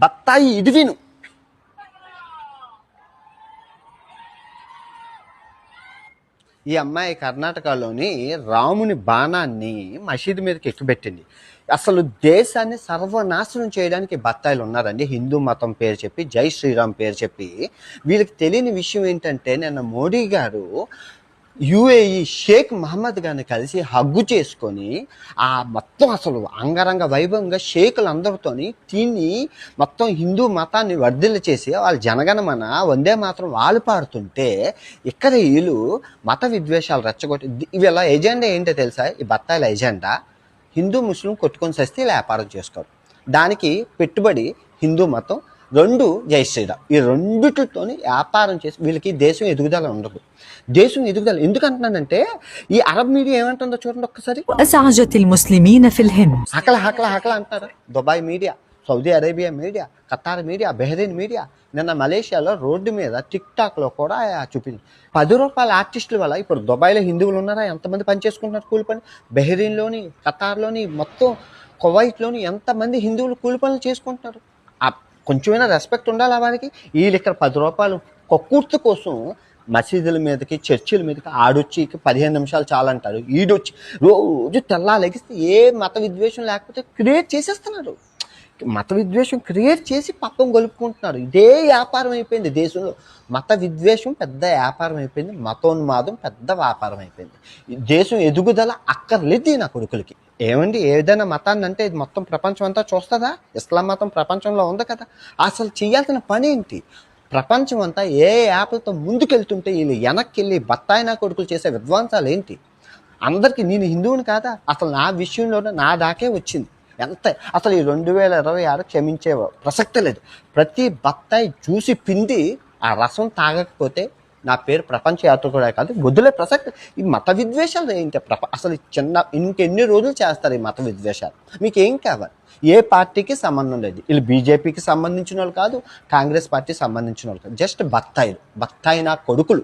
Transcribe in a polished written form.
బత్తాయి ఇది విను. ఈ అమ్మాయి కర్ణాటకలోని రాముని బాణాన్ని మసీదు మీదకి ఎక్కుపెట్టింది. అసలు దేశాన్ని సర్వనాశనం చేయడానికి బత్తాయిలు ఉన్నారండి. హిందూ మతం పేరు చెప్పి, జై శ్రీరామ్ పేరు చెప్పి. వీళ్ళకి తెలియని విషయం ఏంటంటే, నిన్న మోడీ గారు యుఏఈ షేక్ మహమ్మద్ గారిని కలిసి హగ్గు చేసుకొని ఆ మొత్తం అసలు అంగరంగ వైభవంగా షేకులందరితోని తిని మొత్తం హిందూ మతాన్ని వర్ధిల్ల చేసి వాళ్ళు జనగణమన వందే మాత్రం వాళ్ళు పాడుతుంటే ఇక్కడ వీళ్ళు మత విద్వేషాలు రెచ్చగొట్టి వీళ్ళ ఎజెండా ఏంటో తెలుసా? ఈ బత్తాయిల ఎజెండా హిందూ ముస్లిం కొట్టుకొని వస్తే ఇలా వ్యాపారం చేసుకోరు. దానికి పెట్టుబడి హిందూ మతం, రెండు జై శ్రీరామ్. ఈ రెండిటితోని వ్యాపారం చేసి వీళ్ళకి దేశం ఎదుగుదల ఉండదు. దేశం ఎదుగుదల ఎందుకు అంటున్నానంటే, ఈ అరబ్ మీడియా ఏమంటుందో చూడండి ఒక్కసారి. హకల హకల హకల అంటారు. Dubai media, Saudi Arabia media, Qatar media, Bahrain media. నిన్న మలేషియాలో రోడ్డు మీద టిక్ టాక్లో కూడా చూపింది. 10 రూపాయల ఆర్టిస్టుల వల్ల ఇప్పుడు దుబాయ్లో హిందువులు ఉన్నారా? ఎంతమంది పనిచేసుకుంటున్నారు కూలి పని? బెహ్రెయిన్లోని, ఖతార్లోని, మొత్తం కువైట్లోని ఎంతమంది హిందువులు కూలి పనులు చేసుకుంటున్నారు? కొంచెమైనా రెస్పెక్ట్ ఉండాలి వారికి. వీళ్ళు ఇక్కడ 10 రూపాయలు కక్కుర్తి కోసం మసీదుల మీదకి, చర్చిల మీదకి ఆడొచ్చి 15 నిమిషాలు చాలంటారు. ఈడొచ్చి రోజు తెల్లాలెగిస్తే ఏ మత విద్వేషం లేకపోతే క్రియేట్ చేసేస్తున్నారు. మత విద్వేషం క్రియేట్ చేసి పక్కం గొలుపుకుంటున్నారు. ఇదే వ్యాపారం అయిపోయింది దేశంలో. మత విద్వేషం పెద్ద వ్యాపారం అయిపోయింది. మతోన్మాదం పెద్ద వ్యాపారం అయిపోయింది. దేశం ఎదుగుదల అక్కర్లేదు నా కొడుకులకి. ఏమండి, ఏదైనా మతాన్ని అంటే ఇది మొత్తం ప్రపంచం అంతా చూస్తుందా? ఇస్లాం మతం ప్రపంచంలో ఉంది కదా. అసలు చేయాల్సిన పని ఏంటి? ప్రపంచం అంతా ఏ యాప్లతో ముందుకెళ్తుంటే వీళ్ళు వెనక్కి వెళ్ళి బత్తాయి నా కొడుకులు చేసే విధ్వంసాలు ఏంటి? అందరికీ నేను హిందువుని కాదా? అసలు నా విషయంలోనే నా దాకే వచ్చింది. ఎంత అసలు ఈ 2026 క్షమించే ప్రసక్తే లేదు. ప్రతి బత్తాయి చూసి పిండి ఆ రసం తాగకపోతే నా పేరు ప్రపంచ యాత్ర కూడా కాదు, వదిలే ప్రసక్తి. ఈ మత విద్వేషాలు ఏంటి? అసలు ఇంకెన్ని రోజులు చేస్తారు ఈ మత విద్వేషాలు? మీకు ఏం కావాలి? ఏ పార్టీకి సంబంధం లేదు. వీళ్ళు బీజేపీకి సంబంధించిన వాళ్ళు కాదు, కాంగ్రెస్ పార్టీకి సంబంధించిన వాళ్ళు కాదు. జస్ట్ బత్తాయి నా కొడుకులు.